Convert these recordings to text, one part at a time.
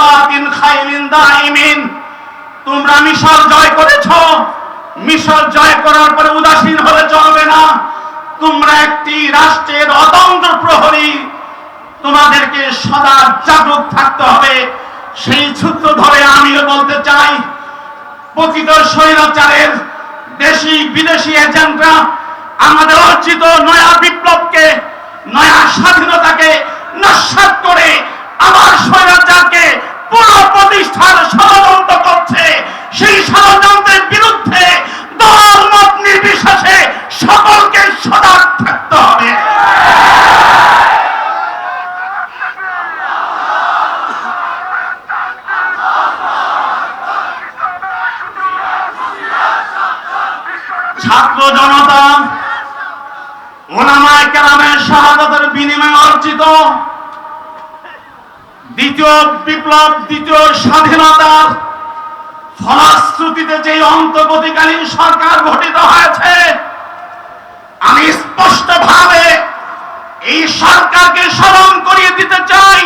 বিরিবাতিন খাইলিন দাইমিন। তোমরা মিশর জয় করেছো, মিশর জয় করার পরে উদাসীন হলে চলবে না। তোমরা একটি রাষ্ট্রের অতন্ত্র প্রহরী, তোমাদেরকে সদা জাগ্রত থাকতে হবে। সেই সূত্র ধরে আমিও বলতে চাই, প্রকৃত স্বৈরাচারের দেশি বিদেশি এজেন্টরা আমাদের অর্জিত নয়া বিপ্লবকে, নয়া স্বাধীনতাকে নস্যাৎ করে আবার স্বৈরাচারকে পুনঃপ্রতিষ্ঠার ষড়যন্ত্র করছে। সেই ষড়যন্ত্রের বিরুদ্ধে দল মত নির্বিশেষে সকলকে সজাগ থাকতে হবে। ছাত্র জনতা ওলামায়ে কেরামের শাহাদাতের বিনিময়ে অর্জিত দ্বিতীয় বিপ্লব, দ্বিতীয় স্বাধীনতার ফলশ্রুতিতে যে অন্তর্বর্তীকালীন সরকার গঠিত হয়েছে, আমি স্পষ্টভাবে এই সরকারকে স্মরণ করিয়ে দিতে চাই,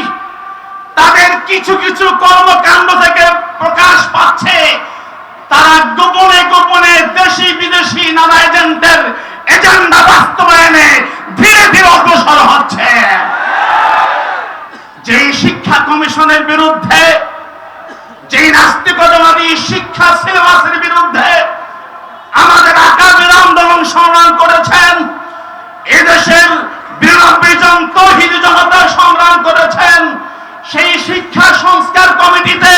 তাদের কিছু কিছু কর্মকাণ্ড থেকে প্রকাশ পাচ্ছে তারা গোপনে গোপনে দেশি বিদেশি নানা এজেন্টের এজেন্ডা বাস্তবায়নে ধীরে ধীরে অগ্রসর হচ্ছে। যেই শিক্ষা কমিশনের বিরুদ্ধে, যেই নাস্তিকতাবাদী শিক্ষা সিলেবাসের বিরুদ্ধে আমাদের আকাবির আন্দোলন সংগ্রাম করেছেন, এদেশের ৯২ জন তৌহিদি জনতা সংগ্রাম করেছেন, সেই শিক্ষা সংস্কার কমিটিতে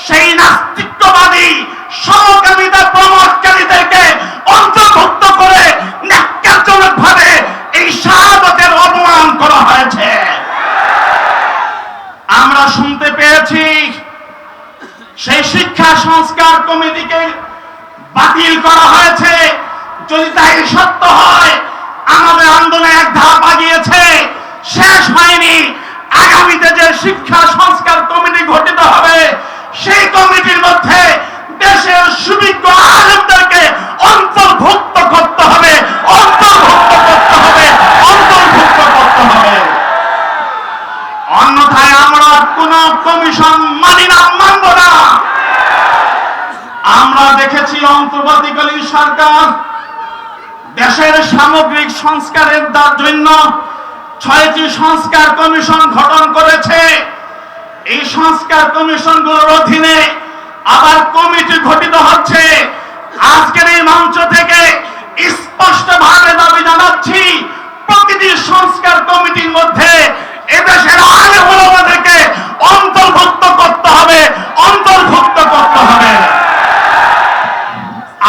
সেই নাস্তিকবাদী সমকামিতা প্রমোটকারীদেরকে অন্তর্ভুক্ত করে ন্যাক্কারজনকভাবে এই শাহাদাতের অপমান করা হয়েছে। আমরা শুনতে পেয়েছি সেই শিক্ষা সংস্কার কমিটিকে বাতিল করা হয়েছে। যদি তাই সত্য হয়, আমাদের আন্দোলন এক ধাপ আগিয়েছে, শেষ হয়নি। আগামীতে যে শিক্ষা সংস্কার কমিটি গঠিত হবে, সেই কমিটির মধ্যে দেশের সুবিজ্ঞ আলেমদেরকে অন্তর্ভুক্ত করতে হবে, অন্তর্ভুক্ত করতে হবে, অন্তর্ভুক্ত করতে হবে। অন্যথায় আমরা কোন কমিশন মানি না, মানব না। আমরা দেখেছি অন্তর্বর্তীকালীন সরকার দেশের সামগ্রিক সংস্কারের জন্য ৬টি সংস্কার কমিশন গঠন করেছে। এই সংস্কার কমিশনগুলোর অধীনে আবার কমিটি গঠিত হচ্ছে। আজকের এই মঞ্চ থেকে স্পষ্টভাবে দাবি জানাচ্ছি, প্রতিটি সংস্কার কমিটির মধ্যে এদেশের আলেম ওলামাদেরকে অন্তর্ভুক্ত করতে হবে, অন্তর্ভুক্ত করতে হবে।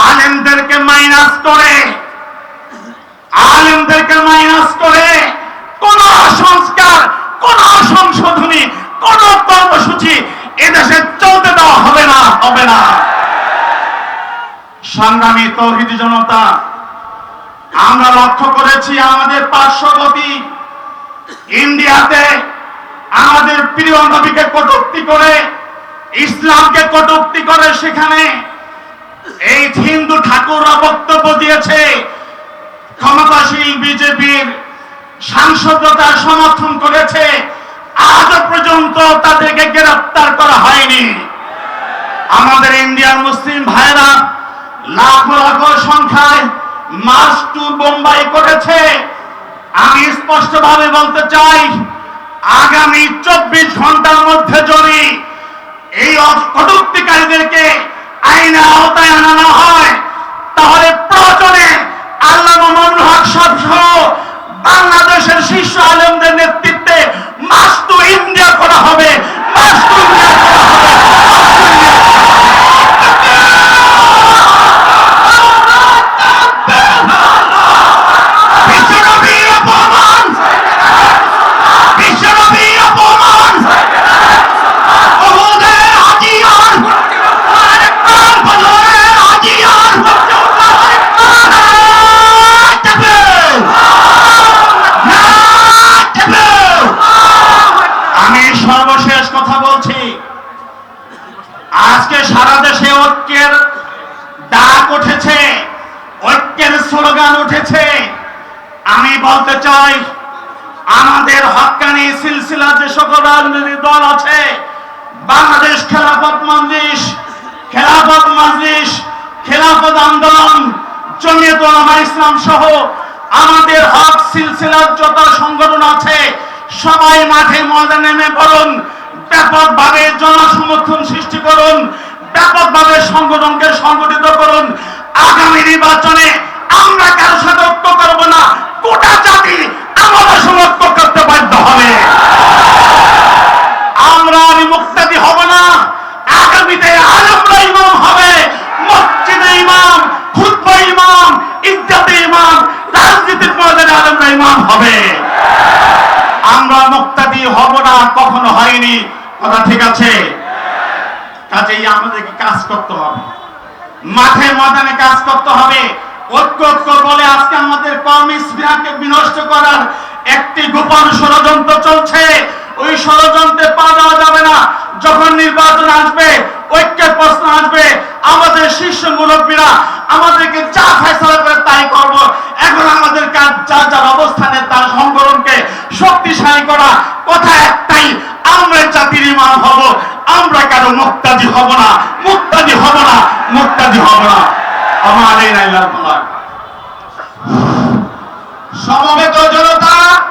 আলেমদেরকে মাইনাস করে, আলেমদেরকে মাইনাস করে কোন সংস্কার, কোন সংশোধনী, কোন কর্মসূচি এদেশে চলতে দেওয়া হবে না, হবে না। সংগ্রামী তৌহিদি জনতা, আমরা লক্ষ্য করেছি আমাদের পার্শ্ববর্তী ইন্ডিয়াতে আমাদের প্রিয় নবীকে কটূক্তি করে, ইসলামকে কটূক্তি করে, সেখানে এই হিন্দু ঠাকুররা বক্তব্য দিয়েছে। ক্ষমতাসীন বিজেপির সাংসদরা সমর্থন করেছে, আজ পর্যন্ত তাদেরকে গ্রেফতার করা হয়নি। আমাদের ইন্ডিয়ান মুসলিম ভাইরা লাখো লাখো সংখ্যায় মার্চ টু বোম্বাই করেছে। আমি স্পষ্টভাবে বলতে চাই, আগামী ২৪ ঘন্টার মধ্যে যদি এই কটূক্তিকারীদেরকে আইনের আওতায় আনা না হয়, তাহলে প্রয়োজনে আল্লামা মামুনুল হক সাহেব সহ বাংলাদেশের শীর্ষ আলেমদের নেতৃত্বে মার্চ টু ইন্ডিয়া করা হবে, মার্চ টু ইন্ডিয়া করা হবে। আজকে সারা দেশে ঐক্যের ডাক উঠেছে, ঐক্যের স্লোগান উঠেছে। আমি বলতে চাই, আমাদের হক্কানি সিলসিলা যে সকল রাজনৈতিক দল আছে, বাংলাদেশ খেলাফত মজলিস, খেলাফত আন্দোলন, জমিয়ত উলামা ইসলাম সহ আমাদের হক সিলসিলার যত সংগঠন আছে সবাই মাঠে ময়দানে নেমে পড়ুন, ব্যাপকভাবে জনসমর্থন সৃষ্টি করুন, ব্যাপকভাবে সংগঠনকে সংগঠিত করুন। আগামী নির্বাচনে আমরা কারোর সাথে ঐক্য করব না, গোটা জাতি আমাদের সঙ্গে ঐক্য করতে বাধ্য হবে। আমরা মুক্তাদি হব না। আগামীতে আলেমরা ইমাম হবে, মসজিদে ইমাম, খুতবা ইমাম, ইজ্জতে ইমাম, রাজনীতির ময়দানে আলেমরা ইমাম হবে। আমরা মুক্তাদি হব না, কখনো হয়নি। কথা ঠিক আছে? কাজেই আমাদেরকে কাজ করতে হবে, মাঠে ময়দানে কাজ করতে হবে। ঐক্য বলে আজকে আমাদের কওমি স্পৃহাকে বিনষ্ট করার একটি গোপন ষড়যন্ত্র চলছে। ওই ষড়যন্ত্রে পা দেওয়া যাবে না। যখন নির্বাচন আসবে, ঐক্যের প্রশ্ন আসবে, আমাদের শীর্ষ মুরব্বীরা আমাদেরকে যা ফয়সালা করে তাই করব। এখন আমাদের কাজ যার অবস্থানে তার সংগঠনকে শক্তিশালী করা। কথা একটাই, আমরা জাতির ইমাম হব, আমরা কারো মুক্তাদি হব না, মুক্তাদি হব না, মুক্তাদি হব না। আমার এই নাইলার সমবেত জনতা,